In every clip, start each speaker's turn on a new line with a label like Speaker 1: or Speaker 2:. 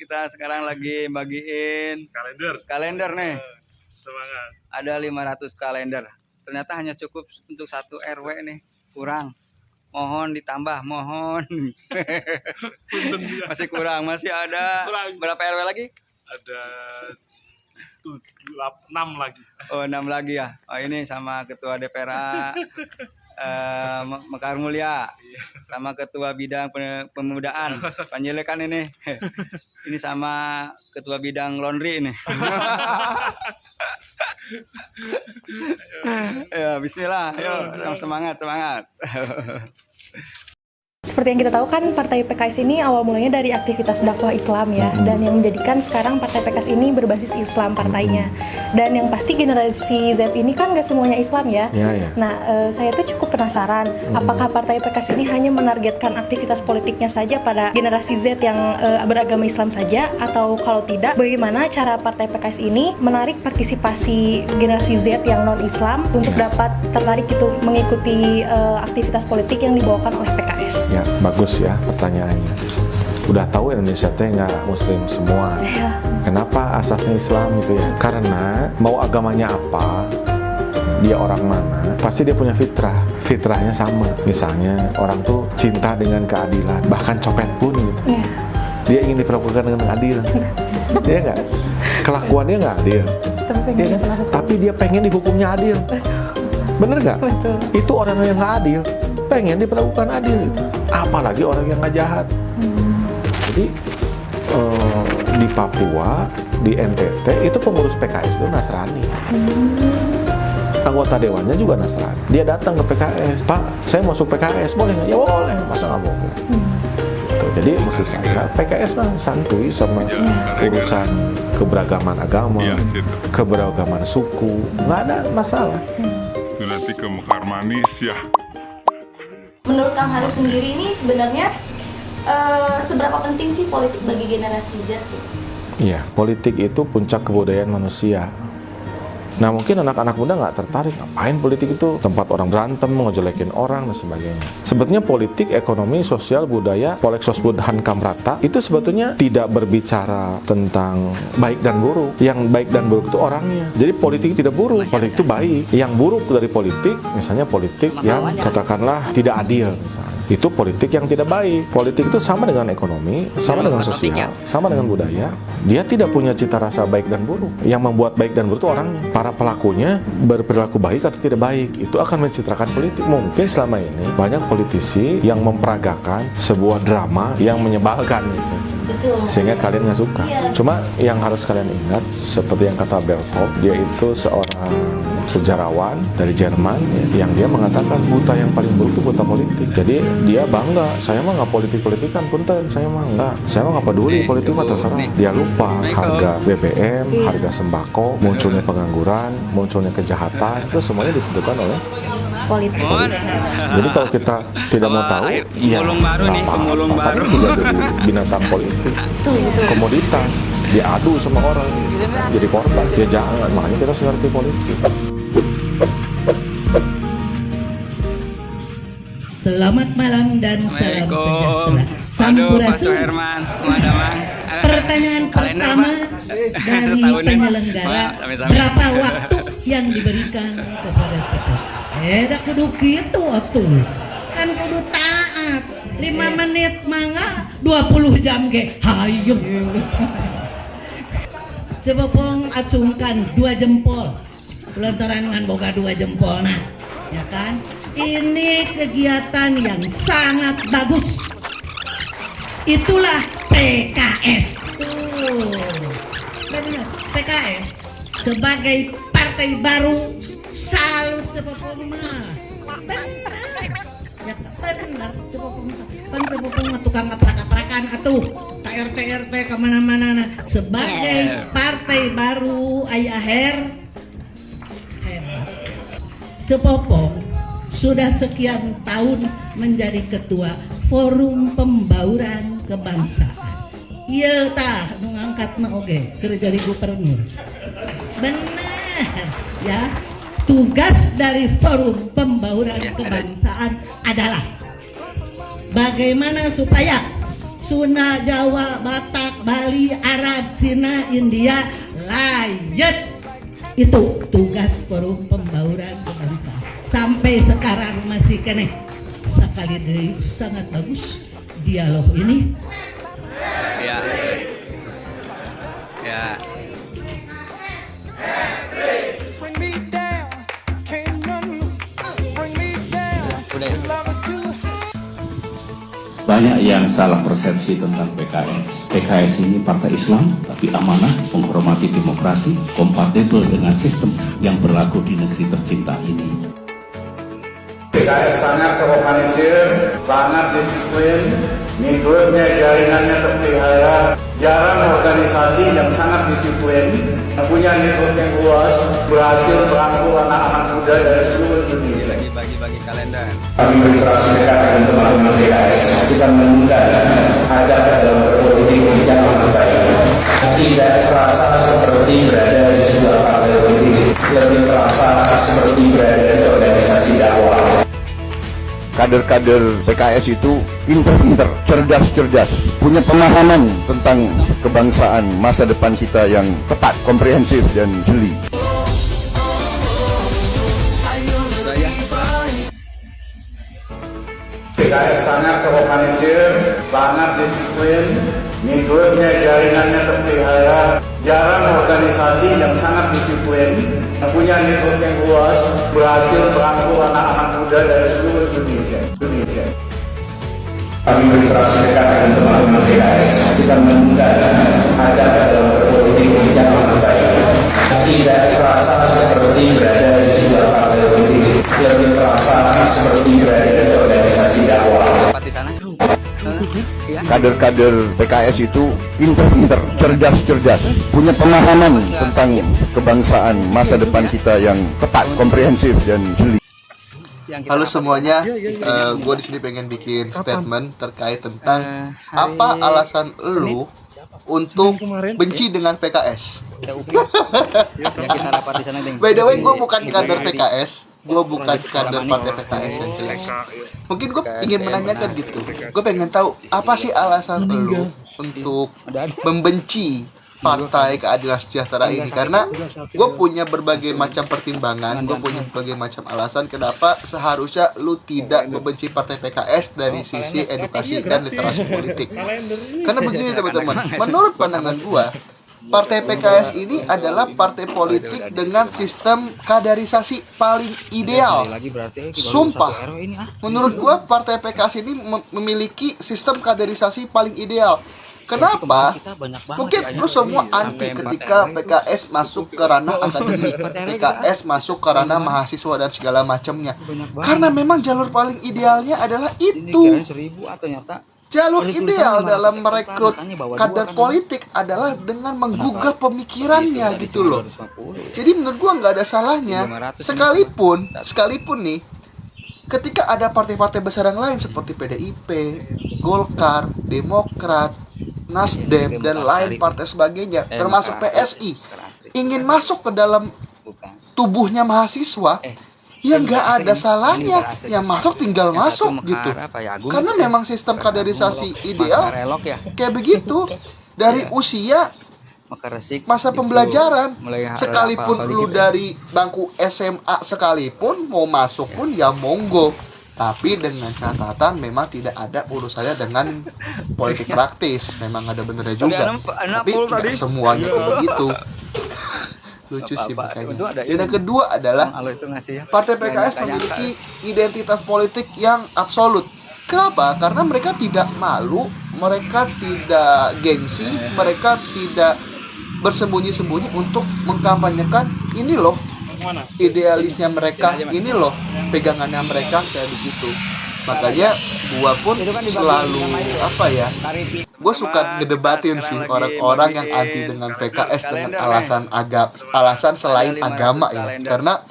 Speaker 1: kita sekarang lagi bagiin kalender nih.
Speaker 2: Semangat.
Speaker 1: Ada 500 kalender. Ternyata hanya cukup untuk satu RW nih. Kurang. Mohon ditambah, mohon. Masih kurang, masih ada. Berapa RW lagi?
Speaker 2: Ada 6 lagi.
Speaker 1: Oh, 6 lagi ya. Oh, ini sama ketua DPRA Mekar Mulia, sama ketua bidang pemudaan Panjelekan ini. Ini sama ketua bidang laundry ini. Ya, bismillah. Ayo, semangat.
Speaker 3: Seperti yang kita tahu kan, Partai PKS ini awal mulanya dari aktivitas dakwah Islam ya, dan yang menjadikan sekarang Partai PKS ini berbasis Islam partainya. Dan yang pasti generasi Z ini kan gak semuanya Islam ya. Nah, saya tuh cukup penasaran, apakah Partai PKS ini hanya menargetkan aktivitas politiknya saja pada generasi Z yang beragama Islam saja, atau kalau tidak, bagaimana cara Partai PKS ini menarik partisipasi generasi Z yang non-Islam untuk dapat tertarik itu mengikuti aktivitas politik yang dibawakan oleh PKS?
Speaker 4: Ya, bagus ya pertanyaannya. Udah tahu Indonesia teh nggak muslim semua. Kenapa asasnya Islam gitu ya? Karena mau agamanya apa, dia orang mana, pasti dia punya fitrah. Fitrahnya sama. Misalnya orang tuh cinta dengan keadilan, bahkan copet pun gitu. Dia ingin diperlakukan dengan adil. Dia nggak, kelakuannya nggak adil. Dia kan? Tapi dia pengen dihukumnya adil. Bener nggak? Itu orang yang nggak adil, pengen diperlakukan adil gitu. Apalagi orang yang nggak jahat. Jadi di Papua, di NTT itu pengurus PKS itu Nasrani. Anggota dewannya juga Nasrani. Dia datang ke PKS, Pak, saya masuk PKS, boleh nggak? Ya boleh, masa nggak boleh? Gitu. Jadi maksud saya PKS kan santuy sama urusan keberagaman agama, keberagaman suku, nggak ada masalah.
Speaker 5: Itu nanti ke Mekar Manis ya.
Speaker 6: Menurut Kang Haris sendiri ini sebenarnya seberapa penting sih politik bagi generasi Z?
Speaker 4: Iya, politik itu puncak kebudayaan manusia. Nah, mungkin anak-anak muda nggak tertarik, ngapain politik itu, tempat orang berantem, ngejelekin orang, dan sebagainya. Sebetulnya politik, ekonomi, sosial, budaya, Poleksos Budhan Kamrata, itu sebetulnya tidak berbicara tentang baik dan buruk. Yang baik dan buruk itu orangnya. Jadi politik tidak buruk, politik itu baik. Yang buruk dari politik, misalnya politik yang katakanlah tidak adil, misalnya. Itu politik yang tidak baik. Politik itu sama dengan ekonomi, sama dengan sosial, sama dengan budaya. Dia tidak punya cita rasa baik dan buruk. Yang membuat baik dan buruk itu orangnya. Para pelakunya berperilaku baik atau tidak baik, itu akan mencitrakan politik. Mungkin selama ini banyak politisi yang memperagakan sebuah drama yang menyebalkan gitu. Sehingga kalian nggak suka. Cuma yang harus kalian ingat, seperti yang kata Berthold, dia itu seorang sejarawan dari Jerman ya, yang dia mengatakan buta yang paling buruk itu buta politik. Jadi dia bangga, saya mah nggak politik-politikan, punten, saya mah nggak peduli politik mah terserah. Dia lupa harga BBM, harga sembako, munculnya pengangguran, munculnya kejahatan, itu semuanya ditentukan oleh politik. Jadi kalau kita tidak mau tahu, ya
Speaker 1: pemulung baru
Speaker 4: juga jadi binatang politik, komoditas, diadu sama orang, jadi korban. Ya jangan, makanya kita harus ngerti politik.
Speaker 7: Selamat malam dan salam sejahtera.
Speaker 1: Sampurasun.
Speaker 7: Pertanyaan pertama dari penyelenggara, berapa waktu yang diberikan kepada sekolah? Dak kudu gitu atuh. Kan kudu taat. 5 menit mangga 20 jam ge. Hayu. Coba pong acungkan 2 jempol. Lantaran ngan boga 2 jempol nah. Ya kan? Ini kegiatan yang sangat bagus. Itulah PKS. Benar, PKS sebagai partai baru, salut sebetulnya. Benar. Ya benar sebetulnya. Tukang ngaprak-ngaprakan atuh. RT kemana-mana. Sebagai partai baru, ayah hebat. Cepopong sudah sekian tahun menjadi ketua Forum Pembauran Kebangsaan. Iya tah, ngangkat na oge kerja di gubernur. Benar, ya. Tugas dari Forum Pembauran Kebangsaan adalah bagaimana supaya Sunda, Jawa, Batak, Bali, Arab, Cina, India, layet. Itu tugas Forum Pembauran Kebangsaan. Sampai sekarang masih kene. Sekali dari sangat bagus dialog ini.
Speaker 1: Ya. Ya. Udah.
Speaker 8: Banyak yang salah persepsi tentang PKS. PKS ini partai Islam, tapi amanah, menghormati demokrasi, kompatibel dengan sistem yang berlaku di negeri tercinta ini.
Speaker 9: PKS sangat terorganisir, sangat disiplin, networknya, jaringannya terpelihara, jarang organisasi yang sangat disiplin, yang punya network yang luas, berhasil merangkul anak-anak muda dari seluruh dunia.
Speaker 1: Bagi kalender.
Speaker 9: Kami berinteraksi dekat dengan teman-teman PKS. Kita menemukan agar dalam berpolitik yang lebih baik. Tidak terasa seperti berada di sebuah partai politik, lebih terasa seperti berada di organisasi dakwah.
Speaker 10: Kader-kader PKS itu pinter-pinter, cerdas-cerdas, punya pemahaman tentang kebangsaan, masa depan kita yang tepat, komprehensif dan jeli.
Speaker 9: PKS sangat terorganisir, sangat disiplin, networknya, jaringannya terpelihara, jarang organisasi yang sangat disiplin, yang punya network yang luas, berhasil merangkul anak-anak muda dari seluruh Indonesia. Kami berinteraksi dekat dengan teman-teman PKS. Kita menemukan agar dalam berpolitik yang lebih baik. Tidak terasa seperti berada di sebuah partai politik, lebih terasa seperti berada di organisasi dakwah.
Speaker 10: Kader-kader PKS itu pinter-pinter, cerdas-cerdas, punya pemahaman tentang kebangsaan, masa depan kita yang tepat, komprehensif dan jeli.
Speaker 11: Halo semuanya, gue di sini pengen bikin statement terkait tentang apa alasan lu untuk benci dengan PKS. By the way, gue bukan kader PKS, gue bukan kader partai PKS yang jelas. Mungkin gue ingin menanyakan gitu, gue pengen tahu apa sih alasan lu untuk membenci Partai Keadilan Sejahtera ini, karena gue punya berbagai macam pertimbangan, gue punya berbagai macam alasan kenapa seharusnya lu tidak membenci Partai PKS dari sisi edukasi dan literasi politik. Karena begini teman-teman, menurut pandangan gue, Partai PKS ini adalah partai politik dengan sistem kaderisasi paling ideal. Sumpah, menurut gue Partai PKS ini memiliki sistem kaderisasi paling ideal. Kenapa? Mungkin lu semua anti ketika PKS masuk ke ranah akademik, PKS masuk ke ranah mahasiswa dan segala macamnya. Karena memang jalur paling idealnya adalah itu. Jalur ideal dalam merekrut kader politik adalah dengan menggugah pemikirannya gitu loh. Jadi menurut gua nggak ada salahnya. Sekalipun nih, ketika ada partai-partai besar yang lain seperti PDIP, Golkar, Demokrat, Nasdem dan lain partai sebagainya, termasuk PSI, ingin masuk ke dalam tubuhnya mahasiswa, ya nggak ada salahnya, yang masuk tinggal masuk gitu. Karena memang sistem kaderisasi ideal kayak begitu dari usia masa pembelajaran. Sekalipun lu dari bangku SMA sekalipun mau masuk pun ya monggo. Tapi dengan catatan memang tidak ada urusannya dengan politik praktis. Memang ada benernya juga, tapi tidak semuanya kayak begitu. Lucu sih makanya. Dan yang kedua adalah Partai PKS memiliki identitas politik yang absolut. Kenapa? Karena mereka tidak malu, mereka tidak gengsi, mereka tidak bersembunyi-sembunyi untuk mengkampanyekan ini loh idealisnya mereka, ini loh pegangannya mereka kayak begitu. Makanya gua pun selalu gue suka ngedebatin sih orang-orang yang anti dengan PKS dengan alasan selain agama ya. Karena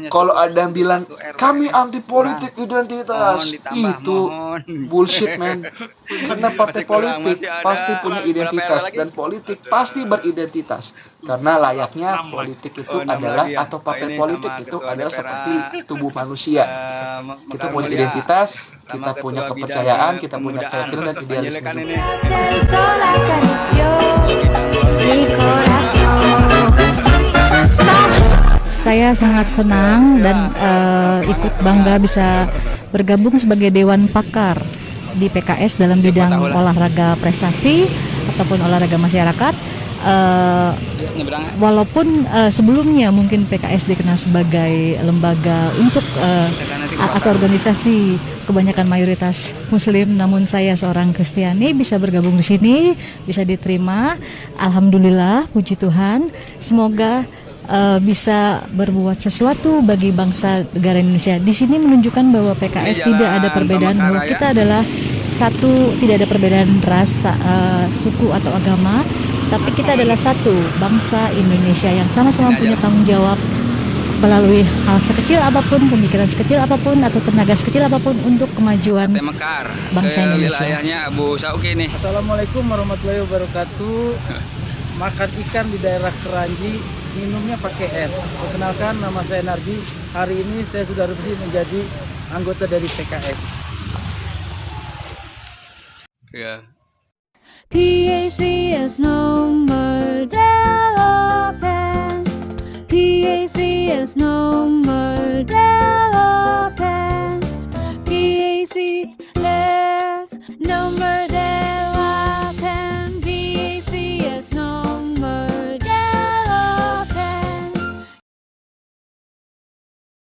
Speaker 11: kalau ada yang bilang kami anti politik identitas, itu bullshit man. Karena partai politik pasti punya identitas dan politik pasti beridentitas. Karena layaknya politik itu adalah
Speaker 1: lagi ya.
Speaker 11: atau
Speaker 1: Pak,
Speaker 11: partai
Speaker 1: ini
Speaker 11: politik
Speaker 1: sama
Speaker 11: itu
Speaker 1: ketua
Speaker 11: adalah
Speaker 1: DPRA,
Speaker 11: seperti tubuh manusia. Kita
Speaker 1: Mekar
Speaker 11: punya
Speaker 1: Mulia,
Speaker 11: identitas,
Speaker 1: sama
Speaker 11: kita punya
Speaker 1: ketua
Speaker 11: kepercayaan,
Speaker 1: bidang
Speaker 11: kita punya
Speaker 1: pemudaan.
Speaker 11: keyakinan dan idealisme
Speaker 1: Panjelekan
Speaker 11: juga.
Speaker 1: ini.
Speaker 12: Saya sangat senang dan ikut bangga bisa bergabung sebagai Dewan Pakar di PKS dalam bidang olahraga prestasi ataupun olahraga masyarakat. Walaupun sebelumnya mungkin PKS dikenal sebagai lembaga untuk atau organisasi kebanyakan mayoritas Muslim, namun saya seorang Kristiani bisa bergabung di sini, bisa diterima. Alhamdulillah, puji Tuhan. Semoga bisa berbuat sesuatu bagi bangsa negara Indonesia. Di sini menunjukkan bahwa PKS tidak ada perbedaan, bahwa kita adalah satu, tidak ada perbedaan ras, suku atau agama, tapi kita adalah satu bangsa Indonesia yang sama-sama punya tanggung jawab melalui hal sekecil apapun, pemikiran sekecil apapun, atau tenaga sekecil apapun untuk kemajuan bangsa Indonesia.
Speaker 1: Wilayahnya Abu Sauki nih.
Speaker 13: Assalamualaikum warahmatullahi wabarakatuh. Makan ikan di daerah Keranji, minumnya pakai es. Perkenalkan, nama saya Narji. Hari ini saya sudah resmi menjadi anggota dari PKS.
Speaker 1: Ya.
Speaker 14: PAC is no more development. PAC is no more development. PAC lives no more